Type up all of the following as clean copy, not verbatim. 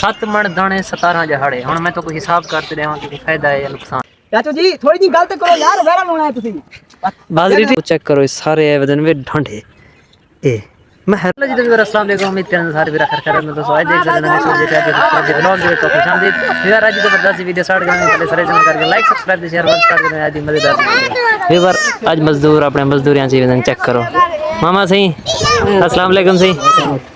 7 मण दाने 17 जहाड़े। हुण मैं तो कोई हिसाब करते रहां कि फायदा है या नुकसान। चाचू जी थोड़ी जी गलत करो यार, वेरा लोना है तुसी बाजरी चेक करो सारे वजन में ढंढे ए मैं हेलो जी तो अस्सलाम वालेकुम, उम्मीद करते हैं सारे मेरा खैर खैर में। दोस्तों आज देख सकते हैं सोचे थे आज ब्लॉग दे तो खुशामदीद यार। आज जबरदस्त वीडियो स्टार्ट करने पहले सारे चैनल करके like subscribe share one start करने आज मजेदार वीडियो। बार आज मजदूर अपने मजदूरियां सी वजन चेक करो। मामा सही अस्सलाम वालेकुम सही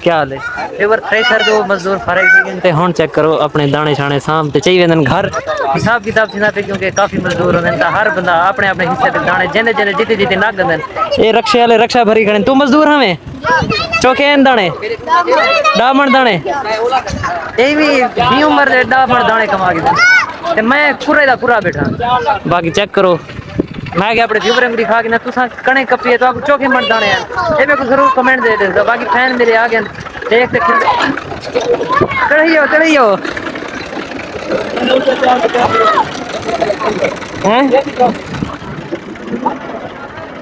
क्या हाल है। एक बार थ्रेशर को मजदूर फर्क ते हुन चेक करो अपने दाने शाने साम ते चाहिए वजन घर हिसाब किताब थी ना पे क्योंकि काफी मजदूर होंगे ता हर बंदा अपने अपने हिस्से ते दाने जिने जिने जिते जिते नाग दन। ए रक्षा वाले रक्षा भरी खड़े तू मजदूर हमें चौके दाने डामण दाने ए भी 20 उम्र दे डामण दाने कमा के ते मैं पूरे दा पूरा बैठा। बाकी चेक करो मैं क्या अपने व्यूवर अंगड़ी खा के ना तुसा कणे कपी है तो आपको चौके मण दाने हैं ए मेरे को जरूर कमेंट दे दे। बाकी फैन मेरे आ गए देख ते चढ़ियो हैं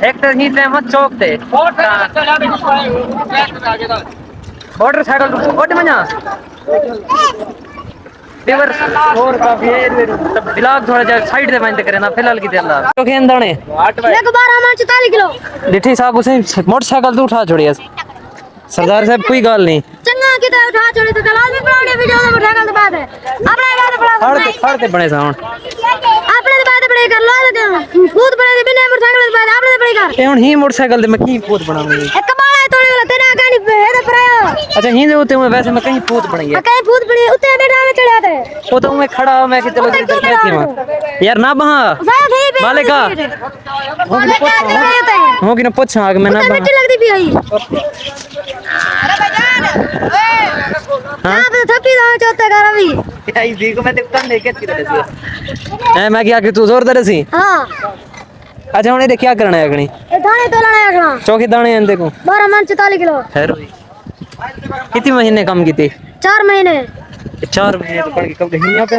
एक तो ही पे मत चौक ते मोटरसाइकिल ओट मना पेवर और काफी है तब ब्लॉग थोड़ा जा साइड से बंद करे ना फिलहाल की तेला तो खेन दाने एक 12 मन 44 किलो डिठी साहब उसे मोटरसाइकिल तो उठा छोड़िया सरदार साहब कोई गाल नहीं चंगा किते उठा छोड़ी तो लाजमी बनाने वीडियो में मोटरसाइकिल बात है अपने गाने बड़ा फड़ बने साउंड अपने बात बड़े कर लो दे भूत बने बिना मोटरसाइकिल बात अपने बड़े कर ए हुन ही मोटरसाइकिल ते मैं की भूत बनाऊंगी एक कमाल है तोड़े वाला तेरा कहानी है पर अच्छा ही दे उते वैसे मैं कहीं भूत बनी है कहीं भूत बड़ी उते बैठा में चढ़ा थे वो तो मैं खड़ा मैं कि चलो इधर कैसे हूं यार ना बहा मालिका हो कि ना पूछ आगे मैं ना मिट्टी लगती भी आई अरे भैया हां पे थकी जाओ चौथे घर अभी आई देखो मैं तो कम लेके थी ए मैं क्या कि तू जोरदार सी हां अच्छा हुन ये क्या करना है अगनी ये दाने तोलना है अगना चौकी दाने हैं देखो 12 मन 44 किलो खैर कितने महीने काम की 4 महीने 4 महीने तो पड़ के कब गई यहां पे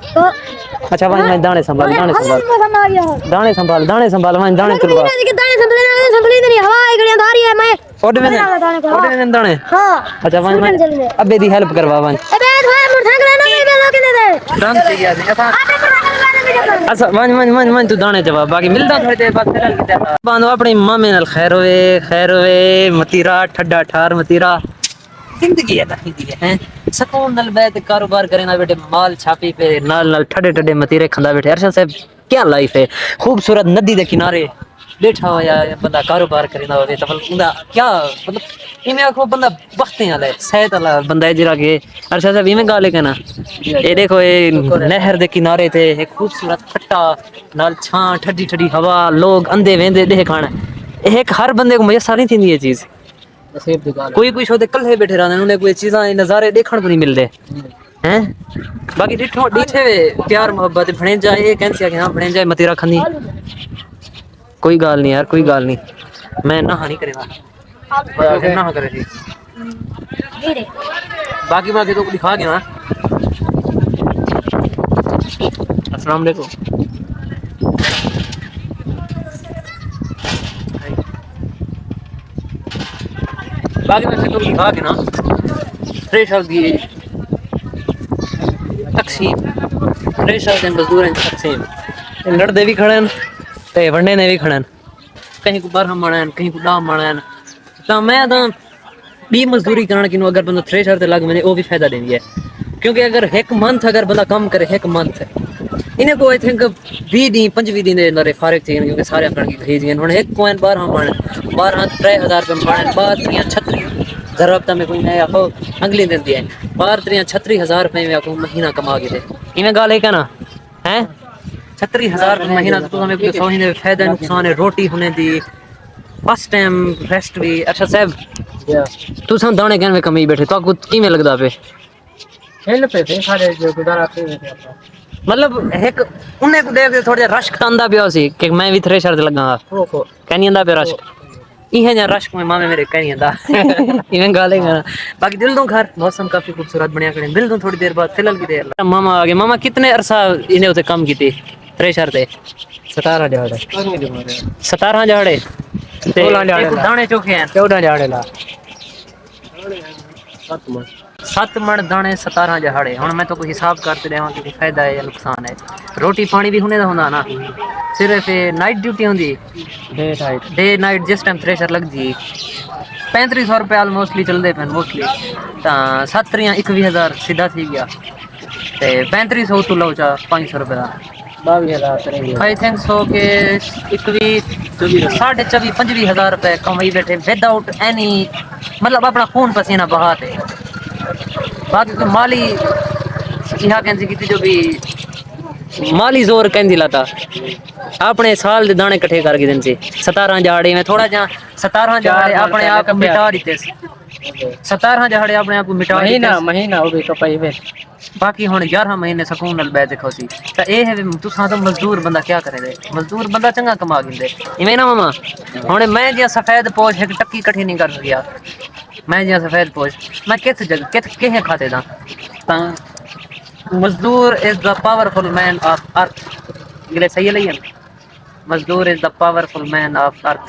तो अच्छा भाई मैं दाने संभाल दाने संभाल दाने तुलवा दाने संभले नहीं हवा गड़ियां धारी है मैं ओडे में दाने हां अच्छा भाई अबे दी हेल्प करवा भाई अबे भाई मोटरसाइकिल ना मैं लोग ने दे डांस किया था अच्छा मन तू दाने जवाब बाकी मिलदा थोड़ी देर बाद फिर की देता बांधो अपनी मामे नाल खैर होवे मतीरा ठड्डा ठार मतीरा जिंदगी है हैं सुकून नाल बैठ कारोबार करे ना बेटे माल छापी पे नाल ठड्डे ठड्डे मतीरे खंदा बैठे। अरशद साहब क्या लाइफ है खूबसूरत नदी के किनारे बैठा हो या बंदा कारोबार करे ना होवे तो बंदा क्या मतलब इमे आखो बंदा बख्ते वाला है सेहत वाला बंदा है जरा के। अरशद साहब इमे गाले कहना ये देखो ये नहर दे किनारे थे एक खूबसूरत खट्टा नाल छां ठड्डी ठड्डी हवा लोग अंधे वेंदे देख खाना एक हर बंदे को मुयसर नहीं थी ये चीज कोई शोदे कल्ले बैठे रहंदे उन्हें कोई चीज़ां नज़ारे देखण को नहीं मिलदे हैं। बाकी डिठो डिठे प्यार मोहब्बत भणे जाए कहन कि हां भणे जाए मतीरा खंदी कोई गाल नहीं यार कोई गाल नहीं मैं ना नहीं करेगा फिर ना करे जी बाकी तो दिखा गया अस्सलाम वालेकुम बाकी मैं तो दिखा के ना फ्रेश हाउस दी तकसीम फ्रेश हाउस मजदूर हैं तकसीम लड़दे भी खड़े हैं ते वंडे ने भी खड़े हैं कहीं को बारह माना है कहीं को डाम माना है तो मैं तो बी मजदूरी करने की अगर बंदा फ्रेश हाउस लग मैंने वो भी फायदा देनी है क्योंकि अगर एक मंथ अगर बंदा काम करे एक मंथ इन्हें को आई थिंक 20 दिन 25 दिन दे अंदर फारिग थी क्योंकि सारे कण की भेज गए हुन एक कोइन 12 माने 3000 रुपए माने 36 जरूरत में कोई नया हो अगली दिन दिए 36,000 रुपए में आपको महीना कमा के दे इन्हें गाल है क्या ना हैं 36,000 रुपए महीना तो हमें कोई समझ नहीं फायदा नुकसान है रोटी होने दी फर्स्ट टाइम रेस्ट भी। अच्छा साहब तू सन दाने कहने में कमी बैठे तो आपको किमें लगदा पे खेल पे थे सारे जो गुजारा थे मतलब एक उन्हें को देख के थोड़ा रश खटांदा पिया सी कि मैं भी थ्रेशर ते लगा कहनी आंदा पे रश इहे जा रश में मामे मेरे कहनी आंदा इवें गाले ना बाकी दिल दो घर मौसम काफी खूबसूरत बनया करे मिल दो थोड़ी देर बाद फिलहाल की देर मामा आ गए मामा कितने अरसा इन्हें उते काम कीती थ्रेशर ते 17 जहाड़े 16 जहाड़े दाने चोखे हैं 14 जहाड़े ला 7 मण दाने 17 जहाड़े हुण मैं तो कोई हिसाब करते रहां कि फायदा है या नुकसान है रोटी पानी भी हुने दा हुंदा ना सिर्फ नाइट ड्यूटी हुंदी डे नाइट जिस टाइम थ्रेशर लगदी 3500 रुपए ऑलमोस्टली चलदे पे मोस्टली तां 7 या 21000 सीधा थी गया ते 3500 तो लो चा 500 रुपए दा 22,000 आई थिंक सो के 24,500 रुपए कमाई बैठे विदाउट एनी मतलब अपना खून पसीना बहाते बाकी कोई माली यहाँ कहती की जो भी माली जोर कहती लाता अपने साल दे दाने इकट्ठे करके दिन से 17 जाड़े में थोड़ा जा 17 जाड़े अपने आप मिटा दिते 17 जाड़े अपने आप मिटा महीना हो गई कपाई में बाकी हुन 11 महीने सुकून नाल बैठ देखो सी ता ए है तुसा तो मजदूर बंदा क्या करे दे मजदूर बंदा चंगा कमा गिंदे इवें ना मामा हुन मैं जे सफेद पोच एक टक्की इकट्ठी नहीं कर गया मैं जे सफेद पोच मैं किस जगह किस खाते दा ता मजदूर is the powerful man of earth गले सही है मजदूर is the powerful man of earth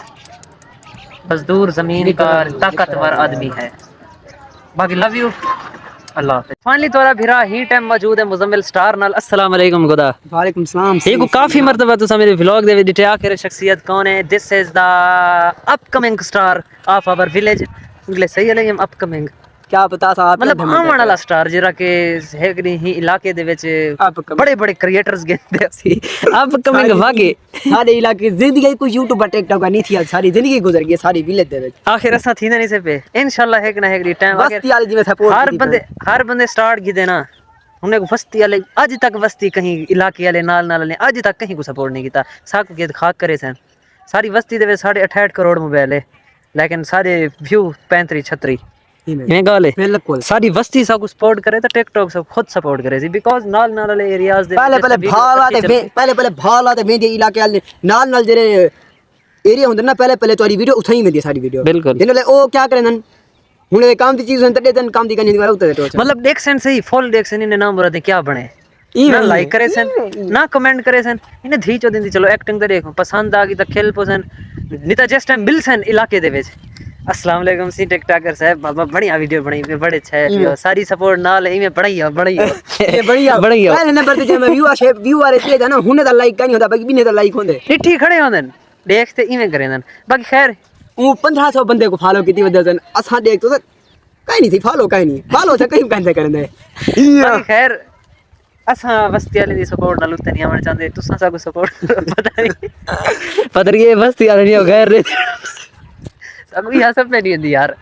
मजदूर जमीन का ताकतवर आदमी है बाकी लव यू अल्लाह फाइनली तोरा भिरा ही टाइम मौजूद है मुजम्मिल स्टार नाल अस्सलाम वालेकुम खुदा वालेकुम सलाम एक काफी मर्तबा तुसा मेरे व्लॉग दे विच आखिर शख्सियत कौन है this is the upcoming star of our village English सही है अपकमिंग क्या पता था आप मतलब आने वाला स्टार जेरा के हेगरी ही इलाके दे विच बड़े बड़े क्रिएटर्स गेंदे सी अपकमिंग वागे सारे इलाके जिंदगी कोई यूट्यूबर टिकटॉक नहीं थी सारी जिंदगी गुजर गई सारी विलेज दे विच आखिर असा थी नहीं से पे इंशाल्लाह है कि ना हेगरी टाइम बस्ती वाले जिवें सपोर्ट हर बंदे स्टार्ट की देना उन्हें बस्ती वाले आज तक बस्ती कहीं इलाके वाले नाल आज तक कहीं को सपोर्ट नहीं किया साक के खाक करे सन सारी बस्ती दे 68 करोड़ मोबाइल है लेकिन सारे व्यू 35-36 इवें गाल है बिल्कुल सारी बस्ती सब सपोर्ट करे तो टिकटॉक सब खुद सपोर्ट करे सी बिकॉज़ नाल वाले एरियाज दे पहले भाला ते मेंदे इलाके वाले नाल जेरे एरिया हुंदे ना पहले तोरी वीडियो उठाई मेंदी सारी वीडियो बिल्कुल जिन्होंने ओ क्या करन हुने काम दी चीज तड़े तन काम दी कनी द्वारा उतर तो मतलब देख सन सही फुल देख सन इने नाम बोलते क्या बने ना लाइक करे सन ना कमेंट करे सन इन्हें धी चो दिन दी चलो एक्टिंग तो देखो पसंद आ गई तो खेल पसंद नहीं तो जिस टाइम मिल सन इलाके दे विच अस्सलाम वालेकुम सी टिकटॉकर साहब बाबा बढ़िया वीडियो बनाई बड़े अच्छे सारी सपोर्ट नाल इवें बढ़िया ये बढ़िया पहले नंबर ते मैं व्यू आ रहे थे ना हुने दा लाइक नहीं होता बाकी बिने दा लाइक होंदे इठी खड़े होंदे देखते इवें करे दन बाकी खैर वो 1500 बंदे को फॉलो कीती वजह से असा देख तो कहीं नहीं थी फॉलो से कहीं कहंदे करंदे बाकी खैर असा बस्ती वाले दी सपोर्ट नाल उते नहीं आवन चाहंदे तुसा सा को सपोर्ट पता नहीं ये बस्ती वाले नहीं गैर रे सब यहां सब पे नहीं होंदी यार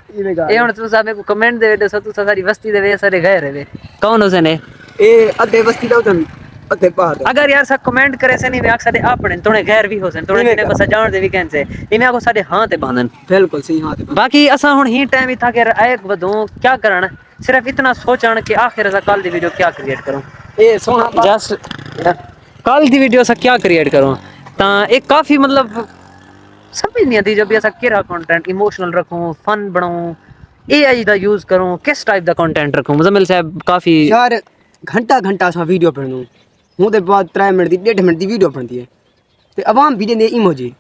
ए हुन तुसा मेरे को कमेंट दे दे तुसा सारी बस्ती दे वे सारे गैर रे कौन हो सने ए अधे बस्ती दा उतन अधे बाहर अगर यार सब कमेंट करे से नहीं वे साडे अपने तोने गैर भी हो सन तोने किने को सजाण दे वीकेंड से इमे को साडे हां ते बांधन बिल्कुल सही हां ते बाकी असा हुन ही टाइम इथा के आए बदो क्या करन सिर्फ इतना सोचण कि आखिर असा कल दी वीडियो क्या क्रिएट करूं ए सोना जस्ट कल दी वीडियो सा क्या क्रिएट करूं ता एक काफी मतलब समझ नहीं आती जब ऐसा केरा कंटेंट इमोशनल रखूं फन बनाऊं एआई दा यूज करूं किस टाइप दा कंटेंट रखूं मुजम्मिल साहब काफी यार घंटा सा वीडियो बनू हूं ते बाद 3 मिनट दी 1.5 मिनट दी वीडियो बनदी है ते आवाम भी देंदे इमोजी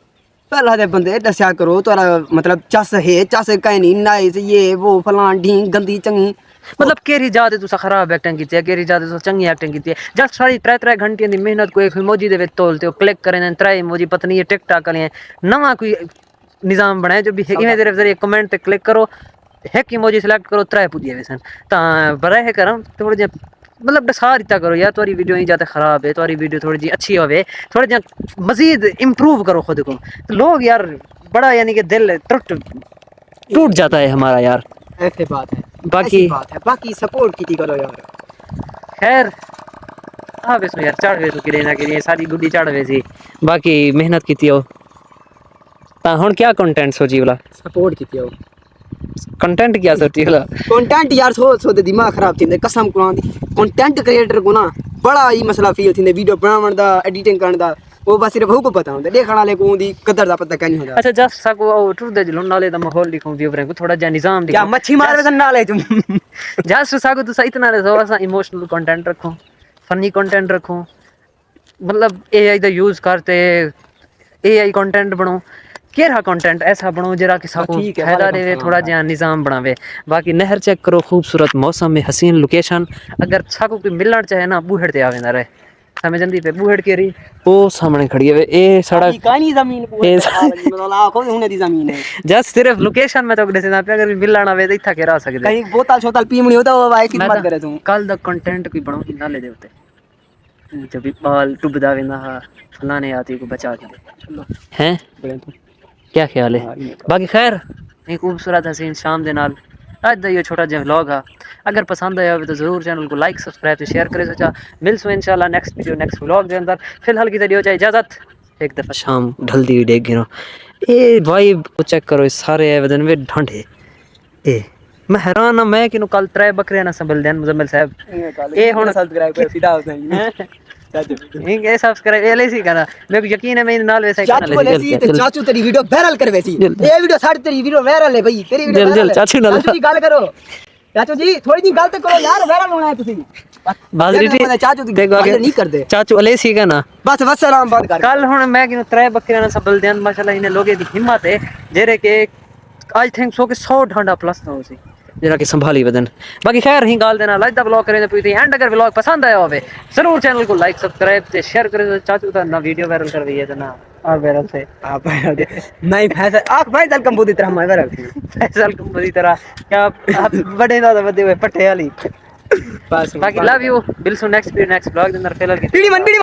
पहला दे बंदे दस्या करो तोरा मतलब चस कहीं नहीं नाइस ये वो फलान ढी गंदी चंगी मतलब केरी जादे तुसा खराब एक्टिंग कीती है केरी जादे तुसा चंगी एक्टिंग कीती है जस्ट सारी 3 घंटे दी मेहनत को एक इमोजी दे विच तोलते हो क्लिक करे ने 3 इमोजी पता नहीं ये टिकटॉक वाले नवा कोई निजाम बनाए जो भी इवें दे जरिए कमेंट पे क्लिक करो एक इमोजी सिलेक्ट करो 3 पुदिए वेसन ता बरे है करम थोड़े जे मतलब सारी ता करो यार तुम्हारी वीडियो नहीं जाते खराब है तुम्हारी वीडियो थोड़ी जी अच्छी होवे थोड़े जे मजीद इंप्रूव करो खुद को तो लोग यार बड़ा यानी कि दिल टूट जाता है हमारा यार ऐसे बात है बाकी सपोर्ट की करो यार खैर हाँ बस यार चढ़वे तो किरे ना किरे सारी गुड्डी चढ़वे सी बाकी मेहनत कीती हो ता हुन क्या कंटेंट सोची वाला सपोर्ट कीती हो कंटेंट क्या सोची वाला कंटेंट यार सो दे दिमाग खराब थिंदे कसम कुरान दी कंटेंट क्रिएटर को ना बड़ा ही मसला फील थिंदे वीडियो बनावन दा एडिटिंग करन दा वो बस सिर्फ को पता होंदा देखण वाले को दी कदर दा पता नहीं होंदा अच्छा जस्ट सको टूर दे जलो नाले दा माहौल लिखो व्यूअर को थोड़ा जा निजाम दिखो क्या मच्छी मारवे सन नाले तुम जस्ट सको तुसा इतना रे थोड़ा इमोशनल कंटेंट रखो फनी कंटेंट रखो मतलब एआई दा यूज करते एआई कंटेंट बनो केरा कंटेंट ऐसा बनाओ जरा कि सबको ठीक है, फायदा वालेकुम देवे, सलाम थोड़ा भाई। जिहा निज़ाम बनावे। बाकी नहर चेक करो, खूबसूरत मौसम में हसीन लोकेशन। अगर साको कोई मिलना चाहे ना बूहेड़ ते आवेंदा रहे, समझ जंदी पे बूहेड़ केरी ओ सामने खड़ी है ए अभी सड़क कानी जमीन को ए लाखों हुने दी जमीन है। जस्ट सिर्फ लोकेशन में तो दसदा पे, अगर मिलना आवे तो इत्था के रह सकदे। कहीं बोतल शोतल पीमनी होता वो भाई मैं खिदमत करे तू। कल दा कंटेंट कोई बनाओ नाले दे उत्ते, जब भी बाल डुबदा वेंदा हा फलाने आती को बचा के हैं, क्या ख्याल है? बाकी खैर एक खूबसूरत हसीन शाम दे नाल अज दा ये छोटा जिहा व्लॉग हा। अगर पसंद आया हो तो जरूर चैनल को लाइक सब्सक्राइब ते शेयर करे सोचा। मिलसू इंशाल्लाह नेक्स्ट वीडियो नेक्स्ट व्लॉग दे अंदर। फिलहाल की दियो चाहे इजाजत, एक दफा शाम ढलदी हुई देख गिरो ए वाइब चेक करो, इस सारे एवदन में ठंड है ए। मैं हैरान हां मैं कि कल 3 बकरियां ना संभल देन मुजम्मिल साहब ए हुन सब्सक्राइब कर सीधा होता इनके सब्सक्राइब एलसी करा, मेरे को यकीन है मैं नाल वैसा ही चाचू बोले सी ते चाचू तेरी वीडियो वायरल करवे सी। ये वीडियो सारी तेरी वीडियो वायरल है भाई, तेरी वीडियो वायरल है। चाचू जी गल करो, चाचू जी थोड़ी जी गल तो करो यार, वायरल होना है तुसी बाजरी जी चाचू दी देखो गल नहीं करदे। चाचू एलसी का ना बस बस सलाम बंद कर। कल हुन मैं कि 3 बकरियां ना संभल देन माशाल्लाह। इन्हें लोगे दी हिम्मत है जेरे के आई थिंक सो के 100 ढांडा प्लस ना होसी जरा कि संभाली बदन। बाकी खैर ही गाल देना लाइक दा व्लॉग करें तो एंड। अगर व्लॉग पसंद आया होवे जरूर चैनल को लाइक सब्सक्राइब ते शेयर करे। तो चाचू दा ना वीडियो वायरल कर है तो ना और वायरल से आप नहीं फैसल आख भाई दल कंबू दी तरह मैं वायरल फैसल को बुरी तरह क्या आप बड़े ज्यादा बदे हुए पट्टे वाली। बस बाकी लव यू, बिल्सु नेक्स्ट व्लॉग दे अंदर फिलहाल की पीड़ी मन पीड़ी